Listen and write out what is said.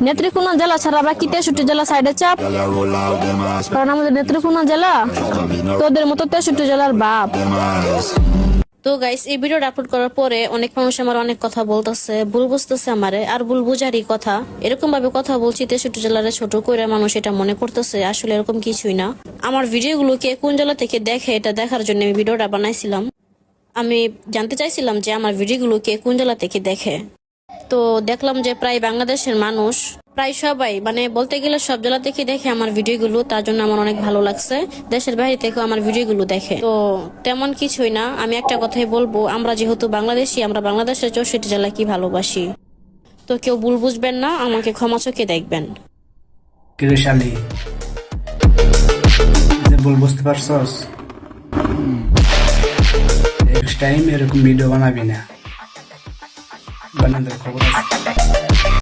নেত্রকোনা জেলা ছাড়া বাকি 63 জেলা সাইডে চাপ, কারণ আমাদের নেত্রকোনা জেলা তোদের মতো 63 জেলার বাপ। তো গাইস, এই ভিডিওটা আপলোড করার পরে অনেক মানুষ আমার অনেক কথা বলতেছে, ভুল বুঝতেছে আমারে, আর ভুল বুঝারই কথা। এরকম ভাবে কথা বলছি 63 জেলারে ছোট করে মানুষ এটা মনে করতেছে, আসলে এরকম কিছুই না। আমার ভিডিওগুলো কে কোন জেলা থেকে দেখে এটা দেখার জন্য আমি ভিডিওটা বানাইছিলাম। আমি জানতে চাইছিলাম যে আমার ভিডিওগুলো কে কোন জেলা থেকে দেখে। তো দেখলাম যে প্রায় বাংলাদেশের মানুষ, প্রায় সবাই, মানে বলতে গেলে সব জেলা থেকে দেখে আমার ভিডিওগুলো। তার জন্য আমার অনেক ভালো লাগছে। দেশের বাইরে থেকেও আমার ভিডিওগুলো দেখে। তো তেমন কিছুই না, আমি একটা কথাই বলবো, আমরা যেহেতু বাংলাদেশি, আমরা বাংলাদেশের 64 জেলা কি ভালোবাসি। তো কেউ ভুল বুঝবেন না, আমাকে ক্ষমা চোখে দেখবেন। কিরেশালি যে ভুল বুঝতে পারছস, নেক্সট টাইম এরকম ভিডিও বানাবি না, বানানোর খবর আছে।